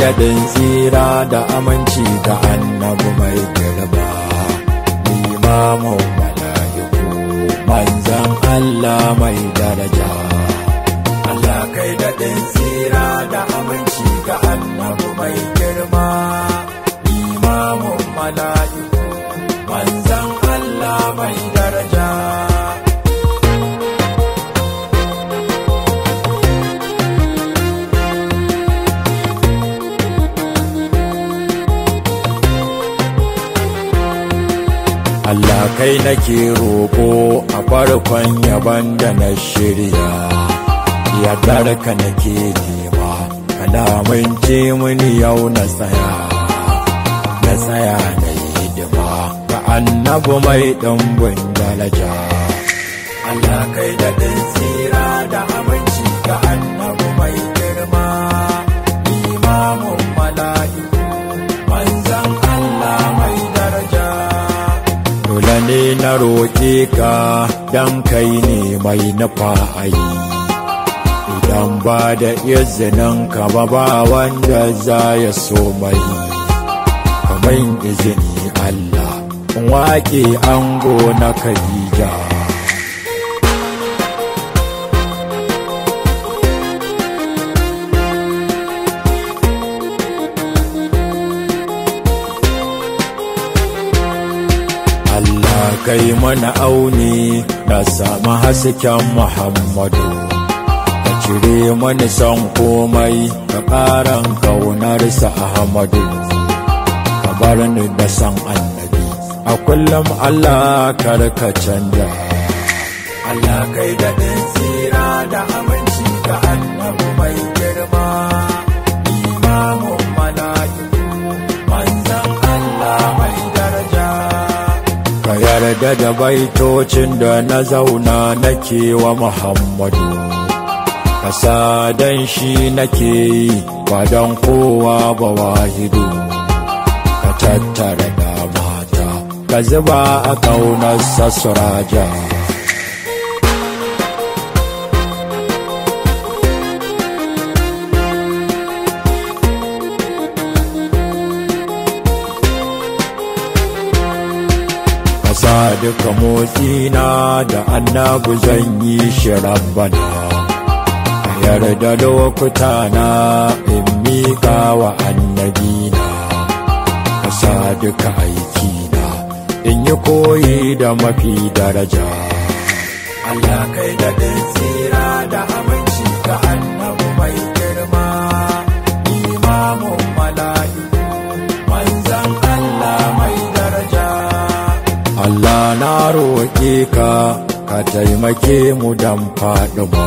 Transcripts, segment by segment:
daɗin tsira da aminci ga annabi mai girma, limamin mala'iku manzan Allah mai daraja. Allah kai daɗin tsira da aminci ga annabi mai girma, limamin mala'iku manzan Allah mai daraja. Allah kai nake roƙo a farkon yaban da na shirya, yardarka nake nema, kalamince mini yau na tsaya na yi hidima ga annabi mai ɗumbin daraja. Allah kai daɗin tsira da aminci ga annabi mai girma, limamin mala'iku manzan Allah mai daraja. Dole ne na roƙe ka dan kai ne mai nufa ayi, idan ba da izinin ka ba wanda za ya so mai. Kamar izini Allah waƙe ango na Khadija. Allah kai mana auni na samu hasken Muhammadu, ka cire mani son komai ka ƙaran ƙaunarsa Ahmadu, ka bar ni da san annabi a kullum Allah kar ka canja. Allah kai daɗin tsira da aminci ga annabi mai girma, limamin mala'iku manzan Allah mai daraja. Ka yarda da baitocin da na zauna nake wa Muhammadu, kasa dan shi nake yi ba don kowa ba wahidu. Ka tattara da mata ka zuba a ƙaunarsa suraja. Sa duka motsina da annabi zan yi shi rabbana, ka yarda lokuta na in miƙa wa annabina, ka sa duka aikina in yi koyi da mafi daraja. Allah kai daɗin tsira da aminci ga annabi mai girma, limamin mala'iku manzan Allah mai daraja. Allah na roƙe ka ka taimake mu dan faɗuwa,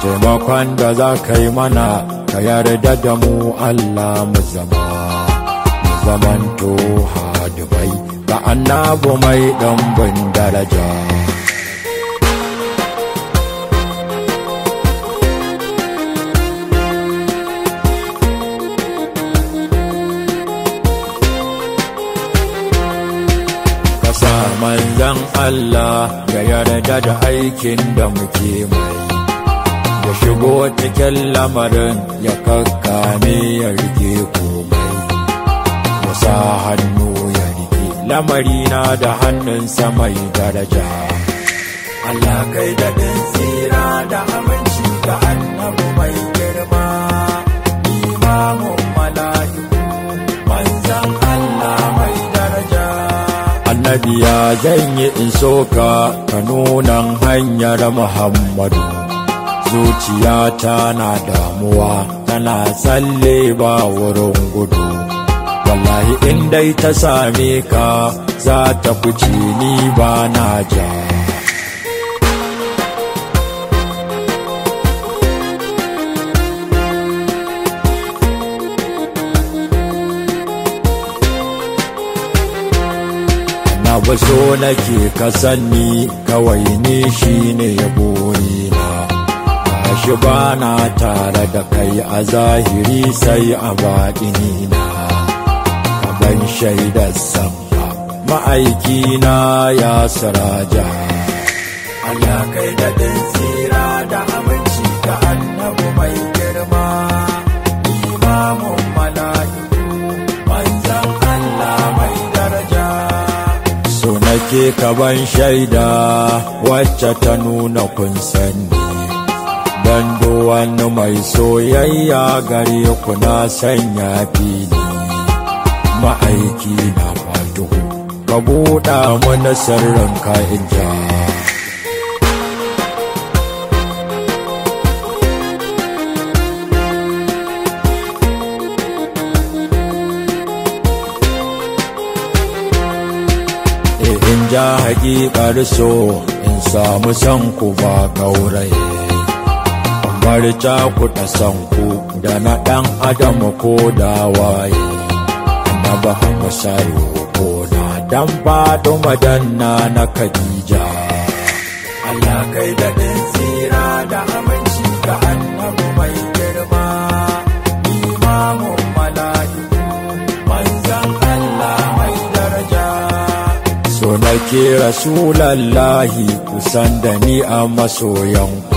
taimakon da za ka yi mana ka yarda da mu Allah mu zamanto hadibai ga annabi mai ɗumbin daraja. Manzan Allah ya yarda da aikin da muke mai, ya shigo cikin lamarin ya kakkame ya rike komai, ya sa hannu ya rike lamarina da hannunsa mai daraja. Allah kai daɗin tsira da aminci ga annabi mai girma, limamin mala'iku manzan Allah mai daraja. Annabi ya zanyi in soka ka nunan hanyar Muhammadu, zuciyata na damuwa tana tsalle ba wurin gudu, wallahi in dai ta same ka za ta fice ni ba na ja. ba so nake ka sanni kawai ni shine burina, gashi ba na tare da kai a zahiri sai a baɗinina, ka ban shaidar sanka ma'aikina ya siraja. Allah kai da tsira da aminci ga annabi mai girma, imamu ke kaban shaida wacce ta nuna kun sani dan wani mai soyayya gare ku na sanya fili ma'aiki na fatuhu ka buɗa mana sirrin ka inja in ja haƙiƙar so in samu san ku ba gauraye bar cakuɗa san ku da na ɗan adam ko da waye annaba masayo ko na dan faɗo madanna na Khadija Allah kai da ɗin tsira da aminci ga annabi mai girma imamun mala'iku manzan Allah mai daraja so nake rasulallahi kusan da ni a masoyanku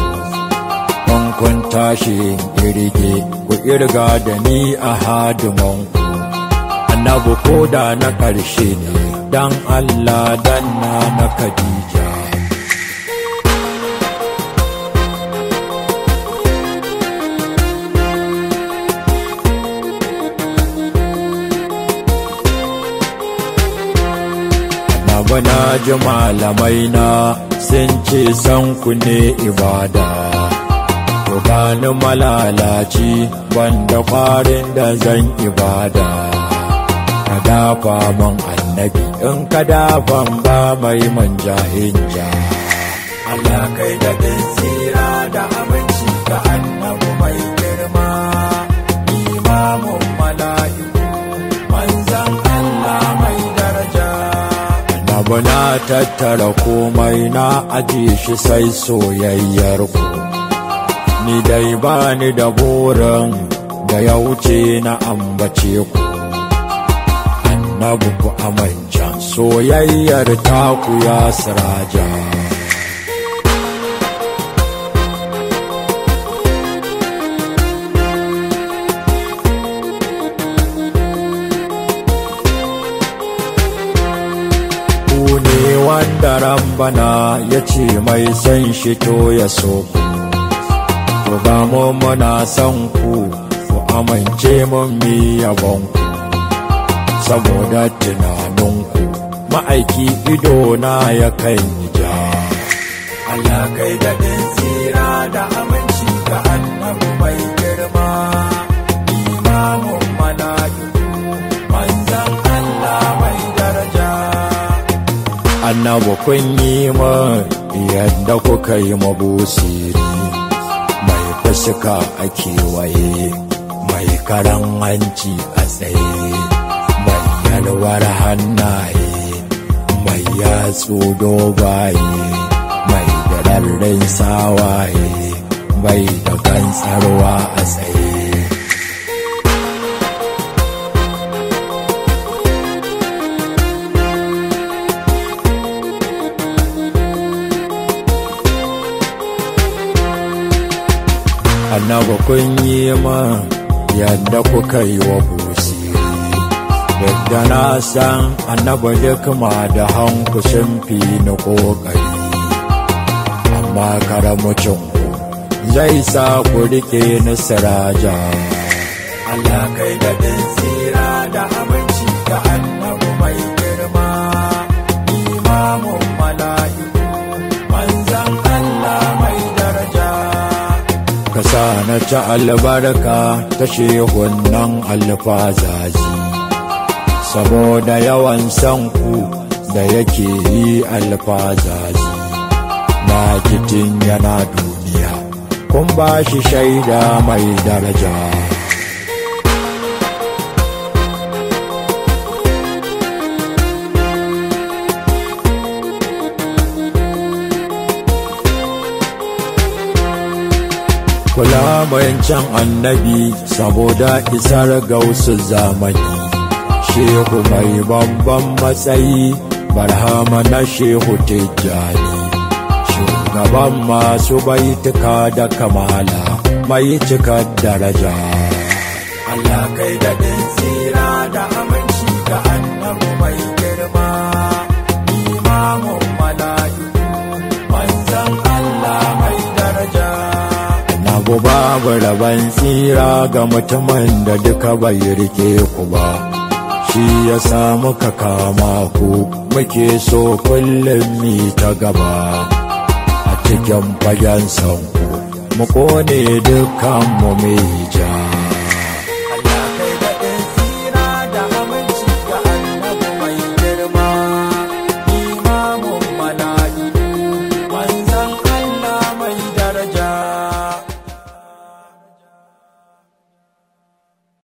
kun tashi irge ku irga da ni a hadimanku annabi ko da na ƙarshe ne dan Allah dan na Khadija annabi na ji malamai na sun ce san ku ne ibada gani malalaci banda kwarin da zan ibada ka dafa man annabi in ka dafan ba mai manja inja Allah kai da din tsira da aminci ga annabi mai girma imamun mala'iku manzan Allah mai daraja annabi na tattara komai na ajiye shi sai soyayyar ku ni dai ba ni da burin da ya wuce na ambace ku annabi ku amincan soyayyar taku ya siraja ku ne wanda Rabbana ya ce mai san shi to ya so ku ba mu muna son ku amince mun mi yabon ku saboda tunaninku ma'aiki ido na ya kai ja Allah kai da din tsira da aminci ga annabi mai girma imamun mala'iku manzan Allah mai daraja annabi kun yi min yadda kuka yi mabusiri fuska a kewaye mai karan hanci a tsaye mai yalwar hannaye mai yatsu dogaye mai dararren sawaye mai da gantsarwa a tsaye annabi kun yi man yadda kuka yi wa busiri yadda na san annabi duk ma da hanku sun fi ni ƙoƙari amma karamcin ku zai sa ku riƙe ni siraja Allah kai da din tsira da aminci ga annabi mai girma imamun mala'iku manzan Allah mai daraja ka sa na ta albarka ta shehun nan alfazazi saboda yawan san ku da yake yi alfazazi na kitin yana duniya kun ba shi shaida mai daraja kula bayan annabi saboda isar gausu zamani shehu mai babban matsayi barhama na shehu tijjani shugaban masu baituka da kamala mai cikar daraja Allah kai da din tsira da aminci ga annabi mai girma babu rabon tsira ga mutumin da duka bai rike ku ba. Shi ya sa muka kama ku muke so kullum mi ta gaba a cikin fagen sanku mu kone dukkanmu mai ja.